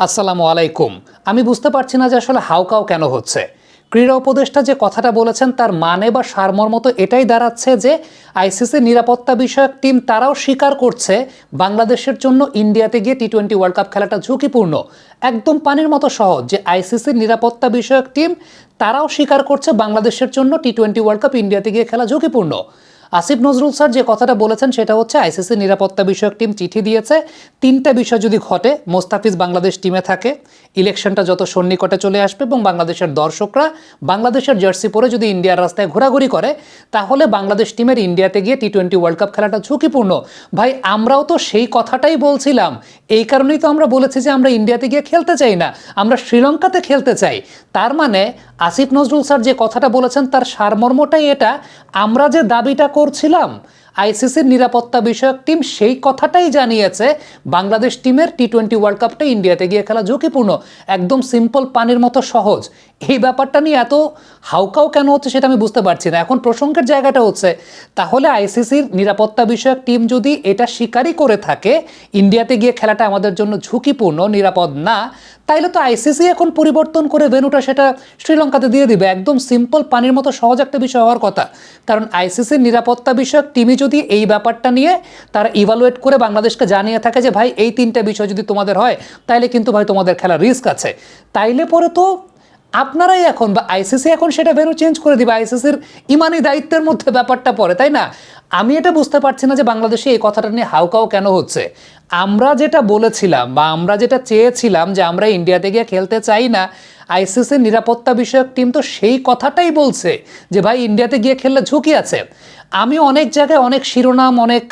আসসালামু আলাইকুম। আমি বুঝতে পারছি না যে আসলে হাউকাউ কেন হচ্ছে। ক্রীড়া উপদেষ্টা যে কথাটা বলেছেন তার মানে বা সারমর্ম তো এটাই দাঁড়াচ্ছে যে আইসিসির নিরাপত্তা বিষয়ক টিম তারাও স্বীকার করছে বাংলাদেশের জন্য ইন্ডিয়াতে গিয়ে টি-20 ওয়ার্ল্ড কাপ খেলাটা ঝুঁকিপূর্ণ। একদম পানির মতো সহজ যে আইসিসির নিরাপত্তা বিষয়ক টিম তারাও স্বীকার করছে বাংলাদেশের জন্য টি-20 ওয়ার্ল্ড কাপ ইন্ডিয়াতে গিয়ে খেলা ঝুঁকিপূর্ণ। আসিফ নজরুল স্যার যে কথাটা বলেছেন সেটা হচ্ছে আইসিসি নিরাপত্তা বিষয়ক টিম চিঠি দিয়েছে, তিনটা বিষয় যদি ঘটে, মোস্তাফিজ বাংলাদেশ টিমে থাকে, ইলেকশনটা যত সন্নিকটে চলে আসবে এবং বাংলাদেশের দর্শকরা বাংলাদেশের জার্সি পরে যদি ইন্ডিয়ার রাস্তায় ঘোরাঘুরি করে, তাহলে বাংলাদেশ টিমের ইন্ডিয়াতে গিয়ে টি-20 ওয়ার্ল্ড কাপ খেলাটা ঝুঁকিপূর্ণ। ভাই, আমরাও তো সেই কথাটাই বলছিলাম। এই কারণেই তো আমরা বলেছি যে আমরা ইন্ডিয়াতে গিয়ে খেলতে চাই না, আমরা শ্রীলঙ্কাতে খেলতে চাই। তার মানে আসিফ নজরুল স্যার যে কথাটা বলেছেন তার সারমর্মটাই এটা, আমরা যে দাবিটা করছিলাম আইসিসির নিরাপত্তা বিষয়ক টিম সেই কথাটাই জানিয়েছে বাংলাদেশ টিমের টি-20 ওয়ার্ল্ড কাপটা ইন্ডিয়াতে গিয়ে খেলা ঝুঁকিপূর্ণ। একদম সিম্পল, পানির মতো সহজ। এই ব্যাপারটা নিয়ে এত হাউকাউ কেন হচ্ছে সেটা আমি বুঝতে পারছি না। এখন প্রসঙ্গের জায়গাটা হচ্ছে, তাহলে আইসিসির নিরাপত্তা বিষয়ক টিম যদি এটা স্বীকারই করে থাকে ইন্ডিয়াতে গিয়ে খেলাটা আমাদের জন্য ঝুঁকিপূর্ণ, নিরাপদ না, তাইলে তো আইসিসি এখন পরিবর্তন করে ভেন্যুটা সেটা শ্রীলঙ্কাতে দিয়ে দিবে। একদম সিম্পল, পানির মতো সহজ একটা বিষয় হওয়ার কথা। কারণ আইসিসির নিরাপত্তা বিষয়ক টিমই যদি এই ব্যাপারটা নিয়ে তারা ইভালুয়েট করে বাংলাদেশকে জানিয়ে থাকে যে ভাই এই তিনটা বিষয় যদি তোমাদের হয় তাইলে কিন্তু ভাই তোমাদের খেলার রিস্ক আছে, তাইলে পরে তো আপনারাই এখন বা আইসিসি এখন সেটা ভেন্যু চেঞ্জ করে দিবে। আইসিসির ইমানি দায়িত্বের মধ্যে ব্যাপারটা পড়ে, তাই না? আমি এটা বুঝতে পারছি না যে বাংলাদেশে এই কথাটা নিয়ে হাউকাউ কেন হচ্ছে। আমরা যেটা বলেছিলাম বা আমরা যেটা চেয়েছিলাম যে আমরা ইন্ডিয়াতে গিয়ে খেলতে চাই না, আইসিসির নিরাপত্তা বিষয়ক টিম তো সেই কথাটাই বলছে যে ভাই ইন্ডিয়াতে গিয়ে খেললে ঝুঁকি আছে। আমি অনেক জায়গায় অনেক শিরোনাম, অনেক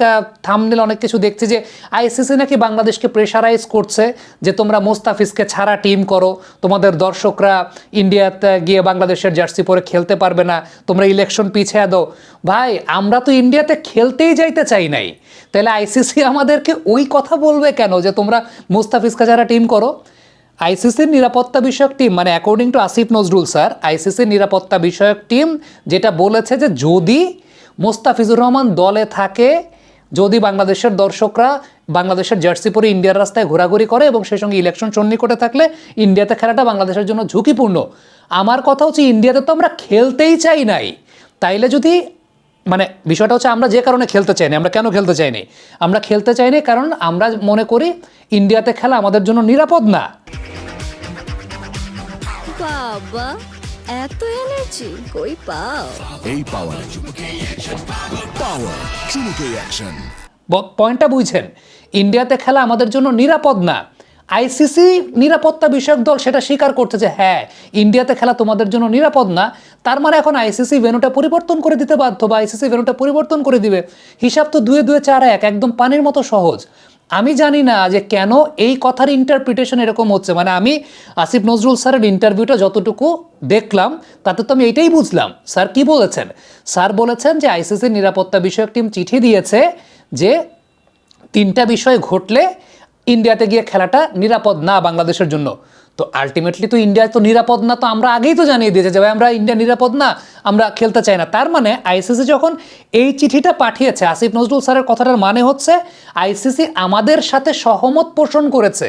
থাম্বনেল, অনেক কিছু দেখছি যে আইসিসি নাকি বাংলাদেশকে প্রেশারাইজ করছে যে তোমরা মোস্তাফিজকে ছাড়া টিম করো, তোমাদের দর্শকরা ইন্ডিয়াতে গিয়ে বাংলাদেশের জার্সি পরে খেলতে পারবে না, তোমরা ইলেকশন পিছিয়ে দাও। ভাই, আমরা তো ইন্ডিয়াতে খেলতেই যাইতে চাই নাই, তাহলে আইসিসি আমাদেরকে ওই কথা বলবে কেন যে তোমরা মোস্তাফিজকে ছাড়া টিম করো? আইসিসির নিরাপত্তা বিষয়ক টিম মানে according to Asif Nazrul sir, আইসিসির নিরাপত্তা বিষয়ক টিম যেটা বলেছে যে যদি মোস্তাফিজুর রহমান দলে থাকে, যদি বাংলাদেশের দর্শকরা বাংলাদেশের জার্সি পরে ইন্ডিয়ার রাস্তায় ঘোরাঘুরি করে এবং সেই সঙ্গে ইলেকশন সন্নিকটে থাকলে ইন্ডিয়াতে খেলাটা বাংলাদেশের জন্য ঝুঁকিপূর্ণ। আমার কথা হচ্ছে ইন্ডিয়াতে তো আমরা খেলতেই চাই নাই, তাইলে যদি মানে বিষয়টা হচ্ছে আমরা যে কারণে খেলতে চাইনি, আমরা কেন খেলতে চাইনি? আমরা খেলতে চাইনি কারণ আমরা মনে করি ইন্ডিয়াতে খেলা আমাদের জন্য নিরাপদ না। বাবা, এত এনার্জি কই পাও? এই পাওয়ার চুমুকে অ্যাকশন। পয়েন্টটা বুঝছেন? ইন্ডিয়াতে খেলা আমাদের জন্য নিরাপদ না। আইসিসি নিরাপত্তা বিষয়ক দল সেটা স্বীকার করতে যে হ্যাঁ ইন্ডিয়াতে খেলা তোমাদের জন্য নিরাপদ না, তার মানে এখন আইসিসি ভেন্যুটা পরিবর্তন করে দিতে বাধ্য বা আইসিসি ভেন্যুটা পরিবর্তন করে দিবে। হিসাব তো 2-2-4-1, একদম পানির মতো সহজ। আমি জানি না যে কেন এই কথার ইন্টারপ্রিটেশন এরকম হচ্ছে। মানে আমি আসিফ নজরুল স্যারের ইন্টারভিউটা যতটুকু দেখলাম তাতে তো আমি এটাই বুঝলাম। স্যার কি বলেছেন? স্যার বলেছেন যে আইসিসির নিরাপত্তা বিষয়ক টিম চিঠি দিয়েছে যে তিনটা বিষয় ঘটলে ইন্ডিয়াতে গিয়ে খেলাটা নিরাপদ না বাংলাদেশের জন্য। তো আলটিমেটলি তো ইন্ডিয়া তো নিরাপদ না, তো আমরা আগেই তো জানিয়ে দিয়েছে যে ভাই আমরা ইন্ডিয়া নিরাপদ না, আমরা খেলতে চাই না। তার মানে আইসিসি যখন এই চিঠিটা পাঠিয়েছে, আসিফ নজরুল স্যারের কথাটার মানে হচ্ছে আইসিসি আমাদের সাথে সহমত পোষণ করেছে।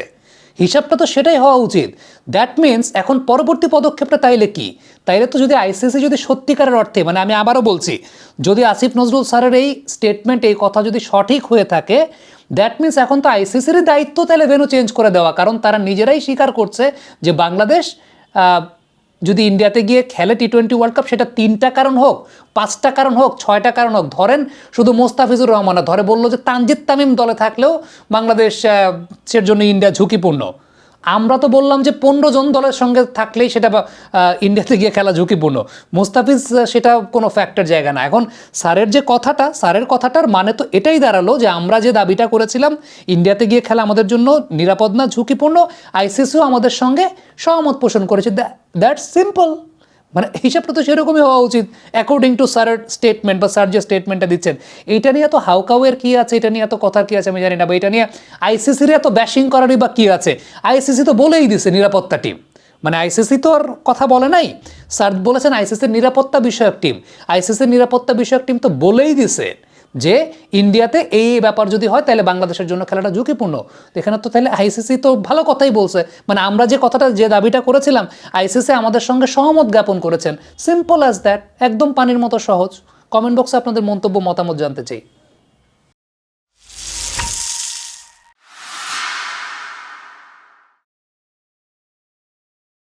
হিসাবটা তো সেটাই হওয়া উচিত। দ্যাট মিনস এখন পরবর্তী পদক্ষেপটা তাইলে কি? তাইলে তো যদি আইসিসি যদি সত্যিকারের অর্থে, মানে আমি আবারও বলছি, যদি আসিফ নজরুল স্যারের এই স্টেটমেন্ট, এই কথা যদি সঠিক হয়ে থাকে, দ্যাট মিনস এখন তো আইসিসিরই দায়িত্ব তাহলে ভেন্যু চেঞ্জ করে দেওয়া। কারণ তারা নিজেরাই স্বীকার করছে যে বাংলাদেশ যদি ইন্ডিয়াতে গিয়ে খেলে টি-20 ওয়ার্ল্ড কাপ, সেটা 3টা কারণ হোক, 5টা কারণ হোক, 6টা কারণ হোক, ধরেন শুধু মোস্তাফিজুর রহমান না, ধরে বললো যে তানজিদ তামিম দলে থাকলেও বাংলাদেশের জন্য ইন্ডিয়া ঝুঁকিপূর্ণ। আমরা তো বললাম যে 15 জন দলের সঙ্গে থাকলেই সেটা ইন্ডিয়াতে গিয়ে খেলা ঝুঁকিপূর্ণ। মোস্তাফিজ সেটা কোনো ফ্যাক্টর জায়গা না। এখন স্যারের যে কথাটা, স্যারের কথাটার মানে তো এটাই দাঁড়ালো যে আমরা যে দাবিটা করেছিলাম ইন্ডিয়াতে গিয়ে খেলা আমাদের জন্য নিরাপদ না, ঝুঁকিপূর্ণ, আইসিসিও আমাদের সঙ্গে সহমত পোষণ করেছে। That's simple. মানে হিসাবটা তো সেরকমই হওয়া উচিত অ্যাকর্ডিং টু স্যারের স্টেটমেন্ট বা স্যার যে স্টেটমেন্টটা দিচ্ছেন। এইটা নিয়ে এত হাউকাউয়ের কী আছে, এটা নিয়ে এত কথার কী আছে আমি জানি না, বা এটা নিয়ে আইসিসির এত ব্যাশিং করারই বা কী আছে? আইসিসি তো বলেই দিছে নিরাপত্তা টিম, মানে আইসিসি তো আর কথা বলে নাই। স্যার বলেছেন আইসিসির নিরাপত্তা বিষয়ক টিম, আইসিসির নিরাপত্তা বিষয়ক টিম তো বলেই দিছে। যে ইন্ডিয়াতে এই ব্যাপার যদি হয় তাহলে বাংলাদেশের জন্য খেলাটা ঝুঁকিপূর্ণ। এখানে তো তাহলে আইসিসি তো ভালো কথাই বলছে, মানে আমরা যে দাবিটা করেছিলাম আইসিসি আমাদের সঙ্গে সহমত জ্ঞাপন করেছেন। সিম্পল অ্যাজ দ্যাট, একদম পানির মতো সহজ। কমেন্ট বক্সে আপনাদের মন্তব্য মতামত জানতে চাই।